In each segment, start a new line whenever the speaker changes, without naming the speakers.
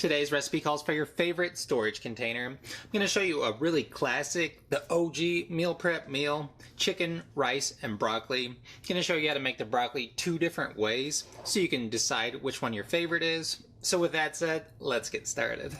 Today's recipe calls for your favorite storage container. I'm going to show you a really classic, the OG meal prep meal, chicken, rice, and broccoli. I'm going to show you how to make the broccoli two different ways so you can decide which one your favorite is. So with that said, let's get started.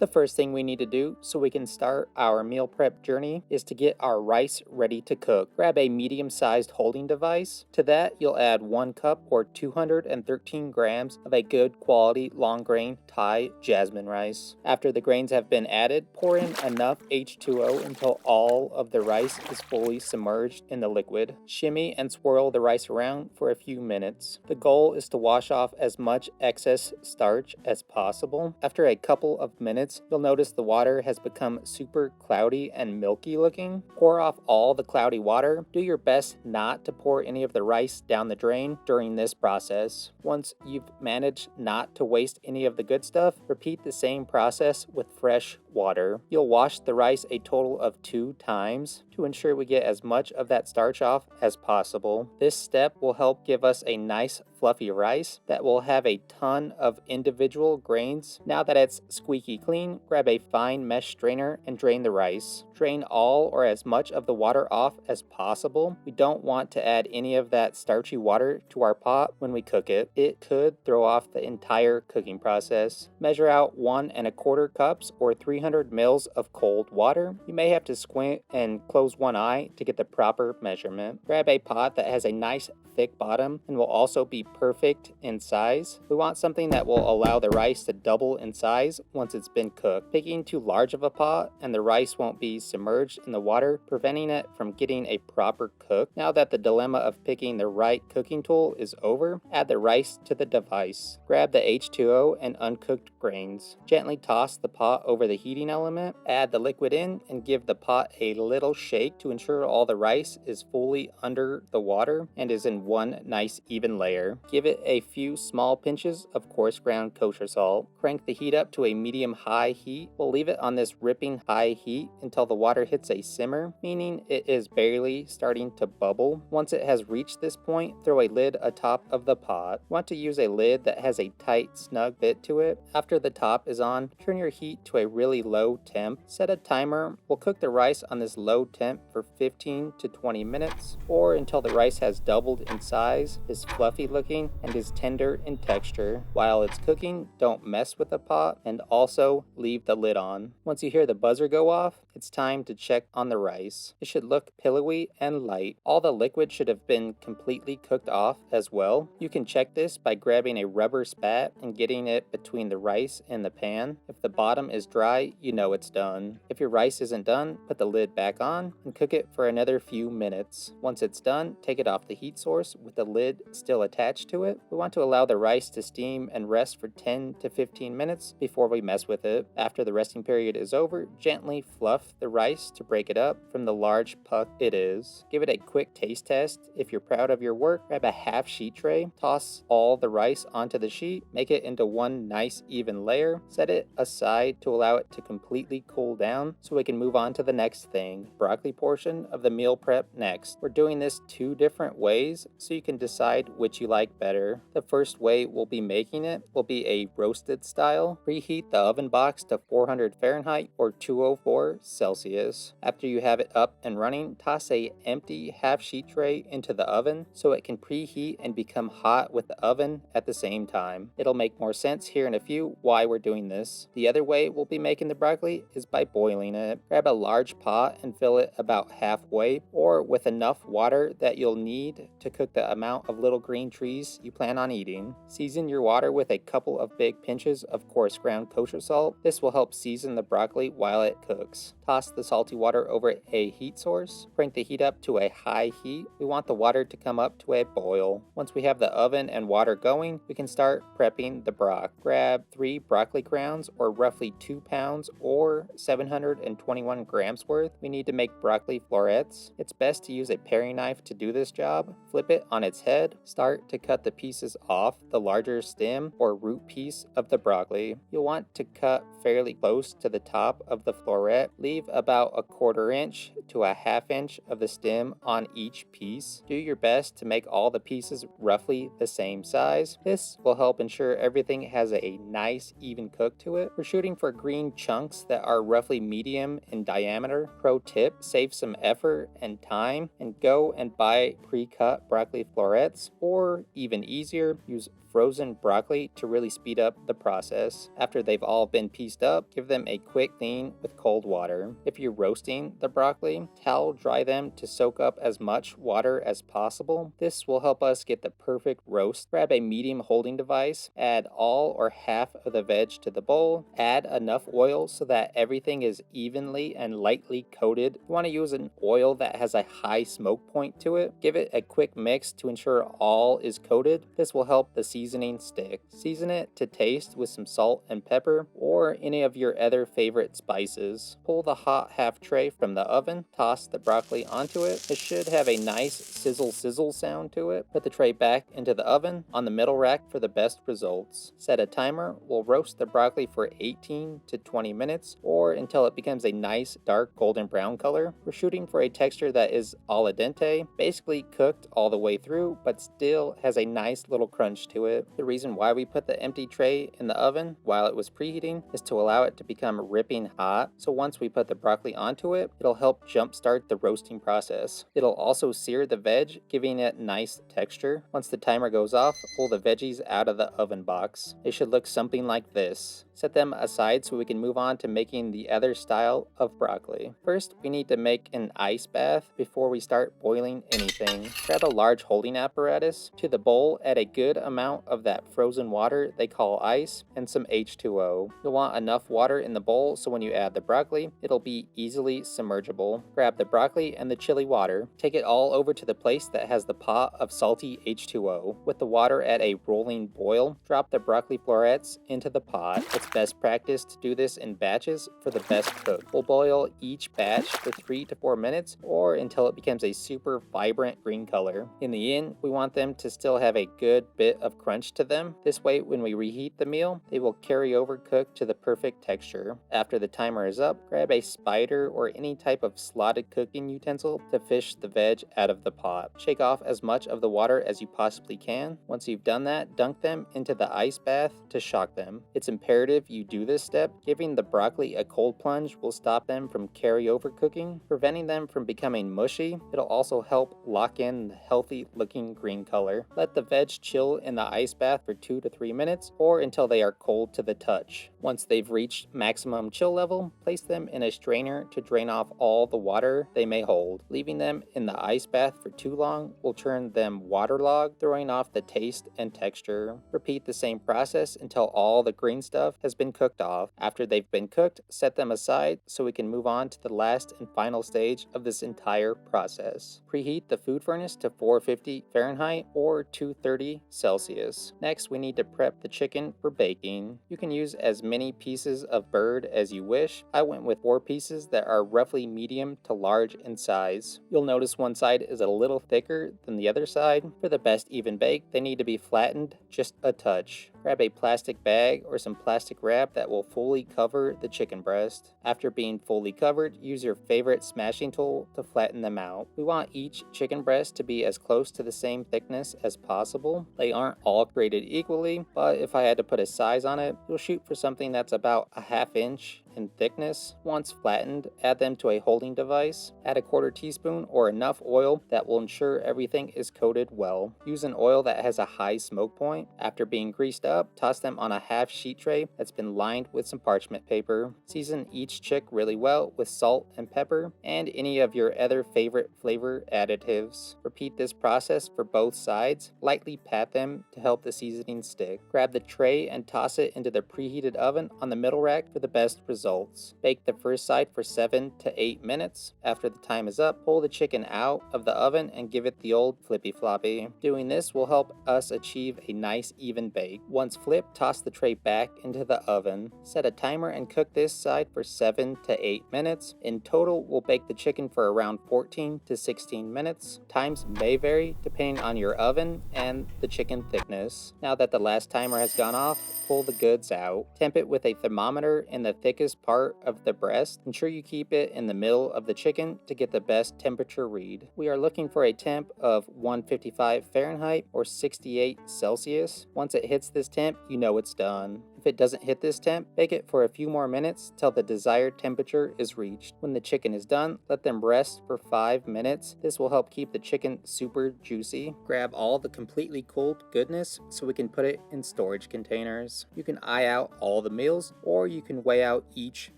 The first thing we need to do so we can start our meal prep journey is to get our rice ready to cook. Grab a medium-sized holding device. To that, you'll add 1 cup or 213 grams of a good quality long grain Thai jasmine rice. After the grains have been added, pour in enough H2O until all of the rice is fully submerged in the liquid. Shimmy and swirl the rice around for a few minutes. The goal is to wash off as much excess starch as possible. After a couple of minutes, you'll notice the water has become super cloudy and milky looking. Pour off all the cloudy water. Do your best not to pour any of the rice down the drain during this process. Once you've managed not to waste any of the good stuff, repeat the same process with fresh water. You'll wash the rice a total of 2 times to ensure we get as much of that starch off as possible. This step will help give us a nice fluffy rice that will have a ton of individual grains. Now that it's squeaky clean, grab a fine mesh strainer and drain the rice. Drain all or as much of the water off as possible. We don't want to add any of that starchy water to our pot when we cook it. It could throw off the entire cooking process. Measure out 1 1/4 cups or 300 mils of cold water. You may have to squint and close one eye to get the proper measurement. Grab a pot that has a nice thick bottom and will also be perfect in size. We want something that will allow the rice to double in size once it's been cooked. Picking too large of a pot and the rice won't be submerged in the water, preventing it from getting a proper cook. Now that the dilemma of picking the right cooking tool is over, add the rice to the device. Grab the H2O and uncooked grains. Gently toss the pot over the heating element. Add the liquid in and give the pot a little shake to ensure all the rice is fully under the water and is in one nice even layer. Give it a few small pinches of coarse ground kosher salt. Crank the heat up to a medium-high heat. We'll leave it on this ripping high heat until the water hits a simmer, meaning it is barely starting to bubble. Once it has reached this point, throw a lid atop of the pot. You want to use a lid that has a tight, snug fit to it. After the top is on, turn your heat to a really low temp. Set a timer. We'll cook the rice on this low temp for 15 to 20 minutes, or until the rice has doubled in size, is fluffy looking, and is tender in texture. While it's cooking, don't mess with the pot, and also leave the lid on. Once you hear the buzzer go off, it's time to check on the rice. It should look pillowy and light. All the liquid should have been completely cooked off as well. You can check this by grabbing a rubber spat and getting it between the rice and the pan. If the bottom is dry, you know it's done. If your rice isn't done, put the lid back on and cook it for another few minutes. Once it's done, take it off the heat source with the lid still attached to it. We want to allow the rice to steam and rest for 10 to 15 minutes before we mess with it. After the resting period is over, gently fluff the rice to break it up from the large puck it is. Give it a quick taste test. If you're proud of your work, grab a half sheet tray, toss all the rice onto the sheet, make it into one nice even layer, set it aside to allow it to completely cool down so we can move on to the next thing. Broccoli portion of the meal prep next. We're doing this 2 different ways so you can decide which you like better. The first way we'll be making it will be a roasted style. Preheat the oven box to 400 Fahrenheit or 204 Celsius. After you have it up and running, toss a empty half sheet tray into the oven so it can preheat and become hot with the oven at the same time. It'll make more sense here in a few why we're doing this. The other way we'll be making the broccoli is by boiling it. Grab a large pot and fill it about halfway, or with enough water that you'll need to cook the amount of little green trees you plan on eating. Season your water with a couple of big pinches of coarse ground kosher salt. This will help season the broccoli while it cooks. Toss the salty water over a heat source. Crank the heat up to a high heat. We want the water to come up to a boil. Once we have the oven and water going, we can start prepping the broth. Grab 3 broccoli crowns, or roughly 2 pounds or 721 grams worth. We need to make broccoli florets. It's best to use a paring knife to do this job. Flip it on its head. Start to
cut the pieces off the larger stem or root piece of the broccoli. You'll want to cut fairly close to the top of the floret. Leave about a 1/4 inch to a 1/2 inch of the stem on each piece. Do your best to make all the pieces roughly the same size. This will help ensure everything has a nice even cook to it. We're shooting for green chunks that are roughly medium in diameter. Pro tip, save some effort and time and go and buy pre-cut broccoli florets, or even easier, use frozen broccoli to really speed up the process. After they've all been pieced up, give them a quick clean with cold water. If you're roasting the broccoli, towel dry them to soak up as much water as possible. This will help us get the perfect roast. Grab a medium holding device, add all or half of the veg to the bowl, add enough oil so that everything is evenly and lightly coated. You want to use an oil that has a high smoke point to it. Give it a quick mix to ensure all is coated. This will help the seasoning stick. Season it to taste with some salt and pepper or any of your other favorite spices. Pull the hot half tray from the oven, toss the broccoli onto it. It should have a nice sizzle sound to it. Put the tray back into the oven on the middle rack for the best results. Set a timer. We'll roast the broccoli for 18 to 20 minutes or until it becomes a nice dark golden brown color. We're shooting for a texture that is al dente, basically cooked all the way through, but still has a nice little crunch to it. The reason why we put the empty tray in the oven while it was preheating is to allow it to become ripping hot. So once we put the broccoli onto it, it'll help jumpstart the roasting process. It'll also sear the veg, giving it nice texture. Once the timer goes off, pull the veggies out of the oven box. They should look something like this. Set them aside so we can move on to making the other style of broccoli. First, we need to make an ice bath before we start boiling anything. Grab a large holding apparatus. To the bowl, add a good amount of that frozen water they call ice and some H2O. You'll want enough water in the bowl so when you add the broccoli, it'll be easily submergible. Grab the broccoli and the chili water. Take it all over to the place that has the pot of salty H2O. With the water at a rolling boil, drop the broccoli florets into the pot. It's best practice to do this in batches for the best cook. We'll boil each batch for 3 to 4 minutes or until it becomes a super vibrant green color. In the end, we want them to still have a good bit of crunch to them. This way, when we reheat the meal, they will carry over cooked to the perfect texture. After the timer is up, grab a spider or any type of slotted cooking utensil to fish the veg out of the pot. Shake off as much of the water as you possibly can. Once you've done that, dunk them into the ice bath to shock them. It's imperative you do this step. Giving the broccoli a cold plunge will stop them from carryover cooking, preventing them from becoming mushy. It'll also help lock in the healthy looking green color. Let the veg chill in the ice bath for 2 to 3 minutes or until they are cold to the touch. Once they've reached maximum chill level, place them in a strainer to drain off all the water they may hold. Leaving them in the ice bath for too long will turn them waterlogged, throwing off the taste and texture. Repeat the same process until all the green stuff has been cooked off. After they've been cooked, set them aside so we can move on to the last and final stage of this entire process. Preheat the food furnace to 450 Fahrenheit or 230 Celsius. Next, we need to prep the chicken for baking. You can use as many pieces of bird as you wish. I went with 4 pieces that are roughly medium to large in size. You'll notice one side is a little thicker than the other side. For the best even bake, they need to be flattened just a touch. Grab a plastic bag or some plastic wrap that will fully cover the chicken breast. After being fully covered, use your favorite smashing tool to flatten them out. We want each chicken breast to be as close to the same thickness as possible. They aren't all created equally, but if I had to put a size on it, you'll shoot for something that's about a 1/2 inch in thickness. Once flattened, add them to a holding device. Add a 1/4 teaspoon or enough oil that will ensure everything is coated well. Use an oil that has a high smoke point. After being greased up, toss them on a 1/2 sheet tray that's been lined with some parchment paper. Season each chick really well with salt and pepper and any of your other favorite flavor additives. Repeat this process for both sides. Lightly pat them to help the seasoning stick. Grab the tray and toss it into the preheated oven on the middle rack for the best results. results. Bake the first side for 7 to 8 minutes. After the time is up, pull the chicken out of the oven and give it the old flippy floppy. Doing this will help us achieve a nice even bake. Once flipped, toss the tray back into the oven. Set a timer and cook this side for 7 to 8 minutes. In total, we'll bake the chicken for around 14 to 16 minutes. Times may vary depending on your oven and the chicken thickness. Now that the last timer has gone off, pull the goods out. Temp it with a thermometer in the thickest part of the breast. Ensure you keep it in the middle of the chicken to get the best temperature read. We are looking for a temp of 155 Fahrenheit or 68 Celsius. Once it hits this temp, you know it's done. If it doesn't hit this temp, bake it for a few more minutes till the desired temperature is reached. When the chicken is done, let them rest for 5 minutes. This will help keep the chicken super juicy. Grab all the completely cooled goodness so we can put it in storage containers. You can eye out all the meals or you can weigh out each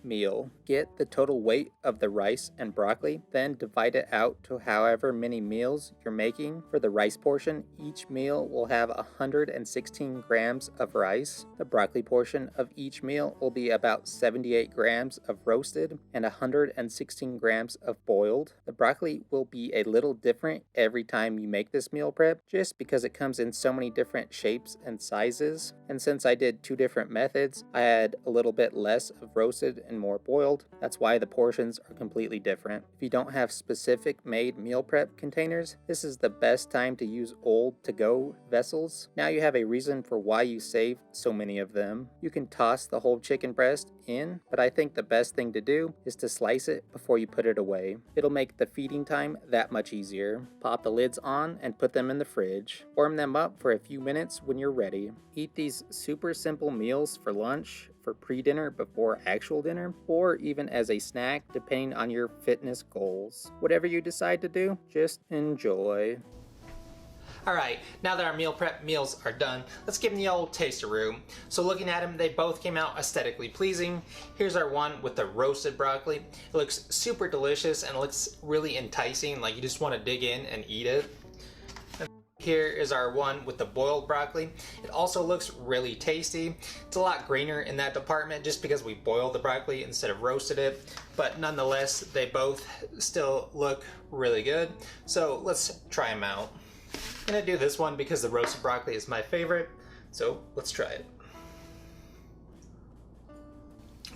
meal. Get the total weight of the rice and broccoli, then divide it out to however many meals you're making. For the rice portion, each meal will have 116 grams of rice. The broccoli portion of each meal will be about 78 grams of roasted and 116 grams of boiled. The broccoli will be a little different every time you make this meal prep, just because it comes in so many different shapes and sizes. And since I did 2 different methods, I had a little bit less of roasted and more boiled. That's why the portions are completely different. If you don't have specific made meal prep containers, this is the best time to use old to-go vessels. Now you have a reason for why you saved so many of them. You can toss the whole chicken breast in, but I think the best thing to do is to slice it before you put it away. It'll make the feeding time that much easier. Pop the lids on and put them in the fridge. Warm them up for a few minutes when you're ready. Eat these super simple meals for lunch, for pre-dinner before actual dinner, or even as a snack depending on your fitness goals. Whatever you decide to do, just enjoy.
Alright, now that our meal prep meals are done, let's give them the old taste-a-roo. So looking at them, they both came out aesthetically pleasing. Here's our one with the roasted broccoli. It looks super delicious and it looks really enticing, like you just want to dig in and eat it. Here is our one with the boiled broccoli. It also looks really tasty. It's a lot greener in that department just because we boiled the broccoli instead of roasted it, but nonetheless, they both still look really good. So let's try them out. I'm gonna do this one because the roasted broccoli is my favorite, so let's try it.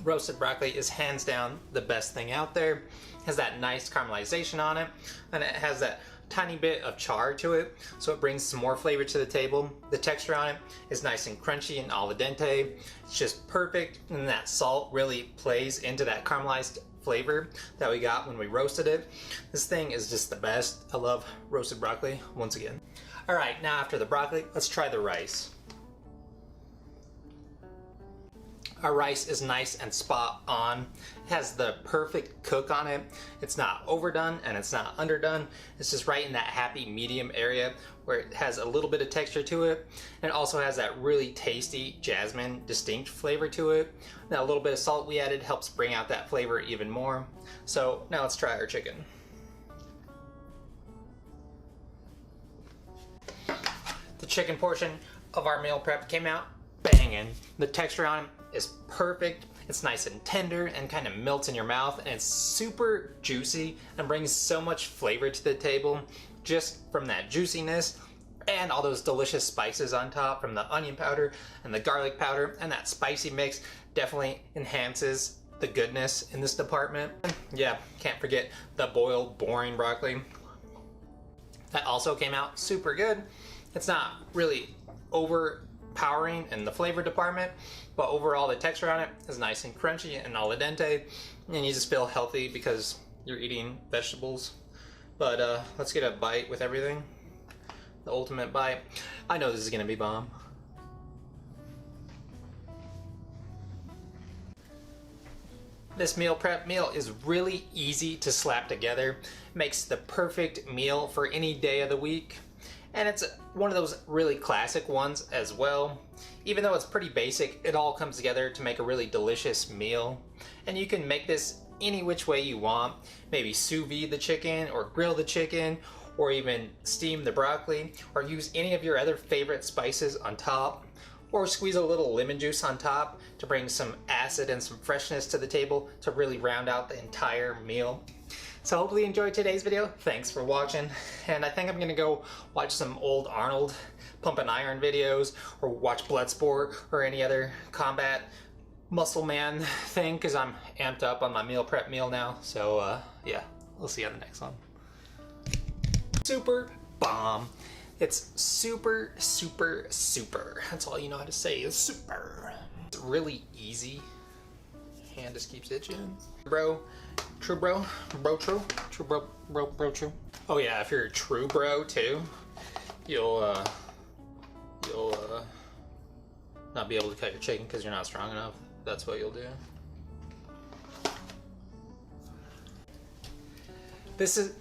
Roasted broccoli is hands down the best thing out there. It has that nice caramelization on it, and it has that tiny bit of char to it, so it brings some more flavor to the table. The texture on it is nice and crunchy and al dente. It's just perfect, and that salt really plays into that caramelized flavor that we got when we roasted it. This thing is just the best. I love roasted broccoli once again. All right, now after the broccoli, let's try the rice. Our rice is nice and spot on. It has the perfect cook on it. It's not overdone and it's not underdone. It's just right in that happy medium area where it has a little bit of texture to it. And it also has that really tasty jasmine distinct flavor to it. Now a little bit of salt we added helps bring out that flavor even more. So now let's try our chicken. The chicken portion of our meal prep came out banging. The texture on it is perfect. It's nice and tender and kind of melts in your mouth, and it's super juicy and brings so much flavor to the table just from that juiciness and all those delicious spices on top from the onion powder and the garlic powder, and that spicy mix definitely enhances the goodness in this department. Yeah, can't forget the boiled boring broccoli. That also came out super good. It's not really overpowering in the flavor department, but overall the texture on it is nice and crunchy and al dente, and you just feel healthy because you're eating vegetables. But let's get a bite with everything. The ultimate bite. I know this is gonna be bomb. This meal prep meal is really easy to slap together. Makes the perfect meal for any day of the week. And it's one of those really classic ones as well. Even though it's pretty basic, it all comes together to make a really delicious meal. And you can make this any which way you want. Maybe sous vide the chicken, or grill the chicken, or even steam the broccoli, or use any of your other favorite spices on top. or squeeze a little lemon juice on top to bring some acid and some freshness to the table to really round out the entire meal. So hopefully you enjoyed today's video. Thanks for watching. And I think I'm gonna go watch some old Arnold pump and iron videos, or watch Bloodsport or any other combat muscle man thing, because I'm amped up on my meal prep meal now. So yeah, we'll see you on the next one. Super bomb. It's super, super, super. That's all you know how to say is super. It's really easy. Hand just keeps itching. Bro, true bro, bro true, true bro, bro true. Oh yeah, if you're a true bro too, you'll not be able to cut your chicken because you're not strong enough. That's what you'll do. This is